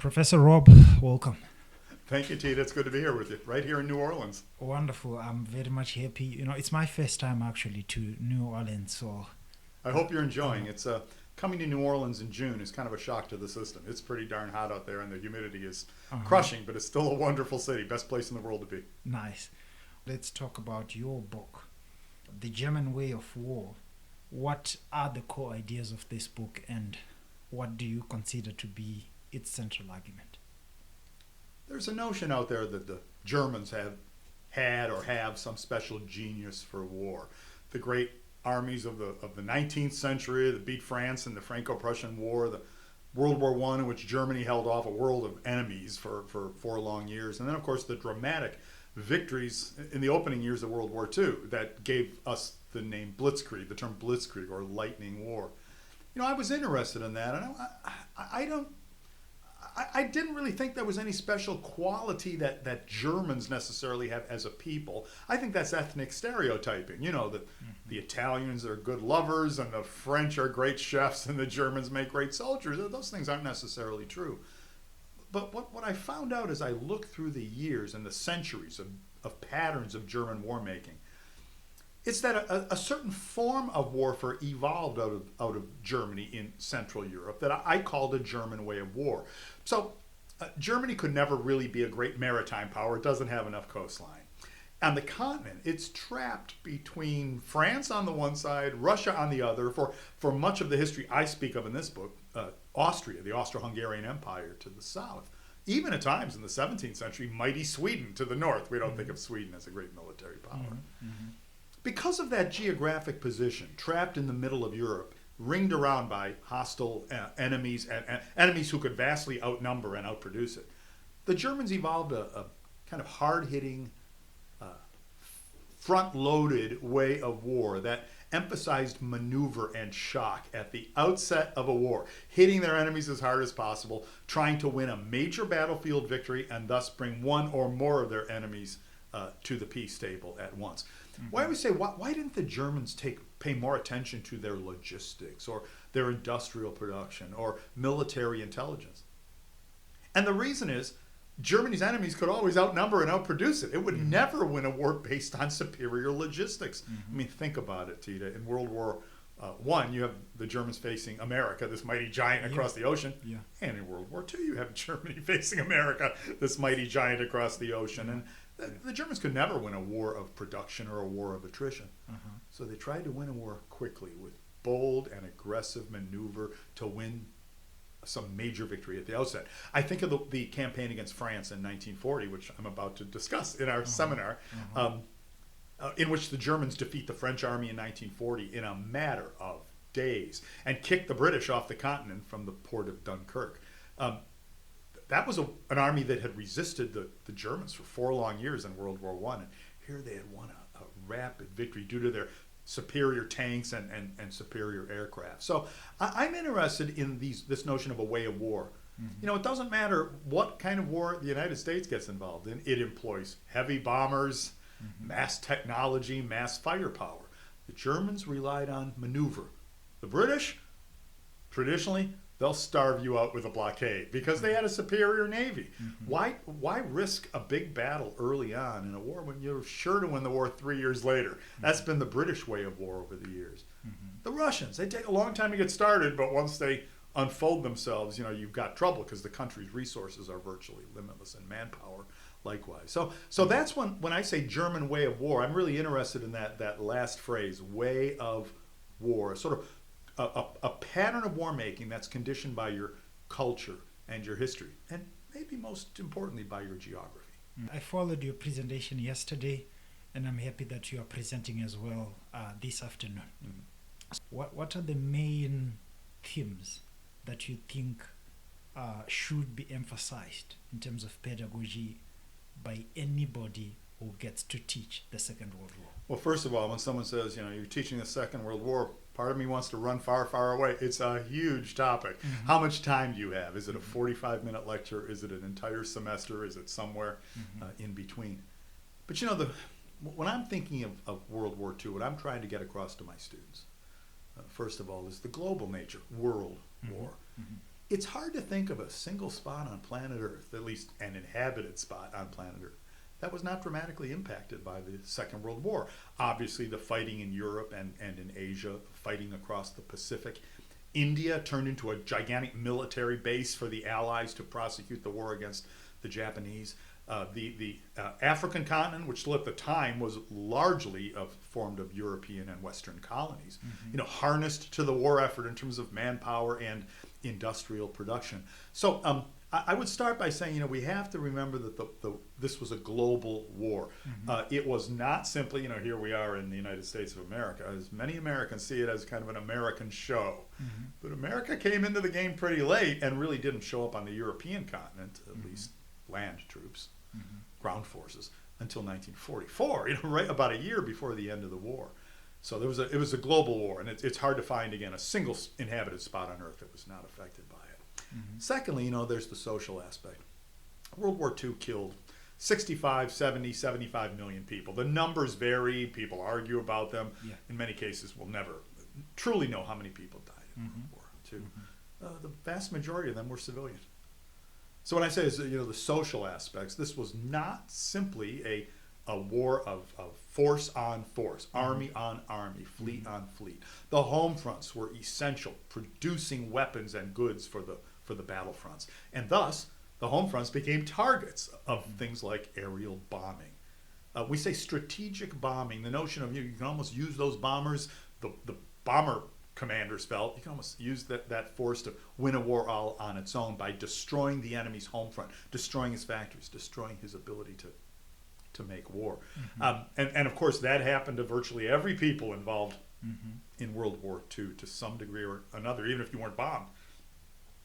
Professor Rob, welcome. Thank you, Tita. It's good to be here with you, right here in New Orleans. Wonderful. I'm very much happy. It's my first time actually to New Orleans, so I hope you're enjoying. It's coming to New Orleans in June is kind of a shock to the system. It's pretty darn hot out there, and the humidity is crushing, but it's still a wonderful city. Best place in the world to be. Nice. Let's talk about your book, The German Way of War. What are the core ideas of this book, and what do you consider to be its central argument? There's a notion out there that the Germans have had or have some special genius for war. The great armies of the 19th century that beat France in the Franco-Prussian War, the World War I, in which Germany held off a world of enemies for 4 long years, and then of course the dramatic victories in the opening years of World War II that gave us the name Blitzkrieg, the term Blitzkrieg or lightning war. I was interested in that, and I didn't really think there was any special quality that Germans necessarily have as a people. I think that's ethnic stereotyping. That the Italians are good lovers and the French are great chefs and the Germans make great soldiers. Those things aren't necessarily true. But what I found out as I looked through the years and the centuries of patterns of German war making, it's that a certain form of warfare evolved out of Germany in Central Europe that I called a German way of war. So Germany could never really be a great maritime power. It doesn't have enough coastline. On the continent, it's trapped between France on the one side, Russia on the other. For much of the history I speak of in this book, Austria, the Austro-Hungarian Empire to the south. Even at times in the 17th century, mighty Sweden to the north. We don't think of Sweden as a great military power. Because of that geographic position, trapped in the middle of Europe, ringed around by hostile enemies and enemies who could vastly outnumber and outproduce it, the Germans evolved a kind of hard-hitting, front-loaded way of war that emphasized maneuver and shock at the outset of a war, hitting their enemies as hard as possible, trying to win a major battlefield victory and thus bring one or more of their enemies to the peace table at once. Why we say, why didn't the Germans pay more attention to their logistics or their industrial production or military intelligence? And the reason is, Germany's enemies could always outnumber and outproduce it. It would never win a war based on superior logistics. I mean, think about it, Tita. In World War I, you have the Germans facing America, this mighty giant across the ocean. And in World War II, you have Germany facing America, this mighty giant across the ocean. And the Germans could never win a war of production or a war of attrition. So they tried to win a war quickly with bold and aggressive maneuver to win some major victory at the outset. I think of the campaign against France in 1940, which I'm about to discuss in our seminar, in which the Germans defeat the French army in 1940 in a matter of days and kick the British off the continent from the port of Dunkirk. That was an army that had resisted the Germans for 4 long years in World War I. And here they had won a rapid victory due to their superior tanks and superior aircraft. So I'm interested in this notion of a way of war. It doesn't matter what kind of war the United States gets involved in. It employs heavy bombers, mass technology, mass firepower. The Germans relied on maneuver. The British, traditionally, they'll starve you out with a blockade because they had a superior navy. Why risk a big battle early on in a war when you're sure to win the war 3 years later? That's been the British way of war over the years. The Russians, they take a long time to get started, but once they unfold themselves, you've got trouble because the country's resources are virtually limitless and manpower likewise. So that's when I say German way of war, I'm really interested in that last phrase, way of war, sort of a pattern of war making that's conditioned by your culture and your history, and maybe most importantly by your geography. I followed your presentation yesterday, and I'm happy that you are presenting as well this afternoon. What are the main themes that you think should be emphasized in terms of pedagogy by anybody who gets to teach the Second World War? Well, first of all, when someone says, you're teaching the Second World War, part of me wants to run far, far away. It's a huge topic. How much time do you have? Is it a 45-minute lecture? Is it an entire semester? Is it somewhere in between? But when I'm thinking of World War II, what I'm trying to get across to my students, first of all, is the global nature, world war. it's hard to think of a single spot on planet Earth, at least an inhabited spot on planet Earth, that was not dramatically impacted by the Second World War. Obviously, the fighting in Europe and in Asia, fighting across the Pacific. India turned into a gigantic military base for the Allies to prosecute the war against the Japanese. The African continent, which still at the time was largely formed of European and Western colonies, harnessed to the war effort in terms of manpower and industrial production. So I would start by saying, we have to remember that this was a global war. It was not simply, here we are in the United States of America, as many Americans see it as kind of an American show. But America came into the game pretty late and really didn't show up on the European continent, at least land troops, ground forces, until 1944, right about a year before the end of the war. So it was a global war, and it's hard to find, again, a single inhabited spot on Earth that was not affected by it. Secondly, there's the social aspect. World War II killed 65, 70, 75 million people. The numbers vary. People argue about them. Yeah. In many cases, we'll never truly know how many people died in World War II. The vast majority of them were civilian. So when I say, the social aspects, this was not simply a war of force on force, army on army, fleet on fleet. The home fronts were essential, producing weapons and goods for the battlefronts. And thus, the home fronts became targets of things like aerial bombing. We say strategic bombing, the notion of you can almost use those bombers, the bomber commanders felt, you can almost use that force to win a war all on its own by destroying the enemy's home front, destroying his factories, destroying his ability to make war. And of course, that happened to virtually every people involved in World War II to some degree or another, even if you weren't bombed.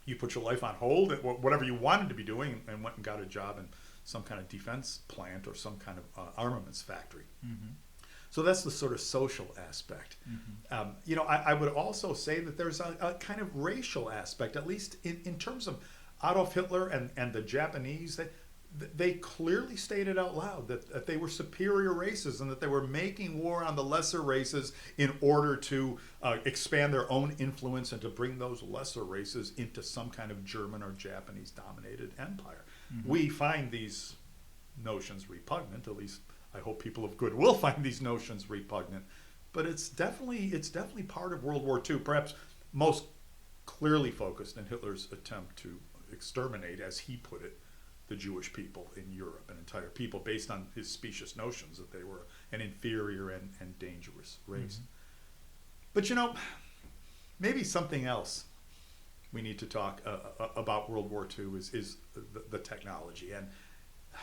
You put your life on hold, whatever you wanted to be doing, and went and got a job in some kind of defense plant or some kind of armaments factory. So that's the sort of social aspect. I would also say that there's a kind of racial aspect, at least in terms of Adolf Hitler and the Japanese. They clearly stated out loud that they were superior races and that they were making war on the lesser races in order to expand their own influence and to bring those lesser races into some kind of German or Japanese dominated empire. We find these notions repugnant, at least I hope people of goodwill find these notions repugnant, but it's definitely part of World War II, perhaps most clearly focused in Hitler's attempt to exterminate, as he put it, the Jewish people in Europe, an entire people, based on his specious notions that they were an inferior and dangerous race. But maybe something else we need to talk about World War II is the technology. And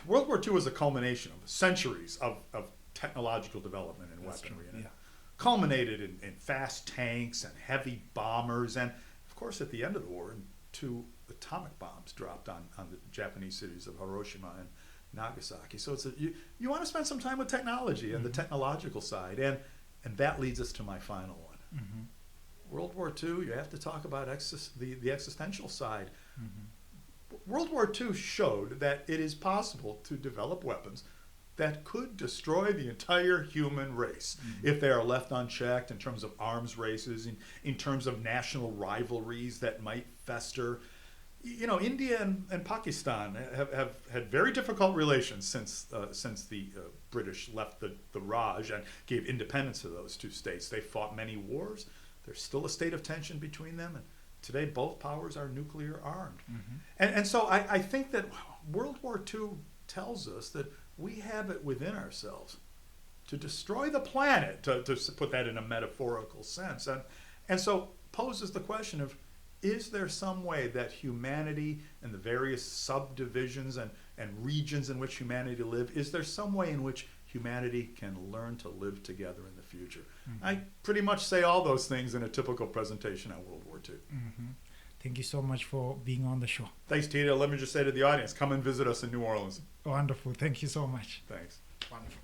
World War II was a culmination of centuries of technological development in weaponry. And it culminated in fast tanks and heavy bombers, and of course at the end of the war, 2 atomic bombs dropped on the Japanese cities of Hiroshima and Nagasaki. So you want to spend some time with technology and the technological side, and that leads us to my final one. World War II, you have to talk about the existential side. World War II showed that it is possible to develop weapons that could destroy the entire human race if they are left unchecked in terms of arms races, in terms of national rivalries that might fester. India and Pakistan have had very difficult relations since the British left the Raj and gave independence to those 2 states. They fought many wars. There's still a state of tension between them, and today both powers are nuclear armed. And so I think that World War II tells us that we have it within ourselves to destroy the planet, to put that in a metaphorical sense, and so poses the question of, is there some way that humanity and the various subdivisions and regions in which humanity live, is there some way in which humanity can learn to live together in the future? I pretty much say all those things in a typical presentation on World War II. Thank you so much for being on the show. Thanks, Tito. Let me just say to the audience, come and visit us in New Orleans. Wonderful. Thank you so much. Thanks. Wonderful.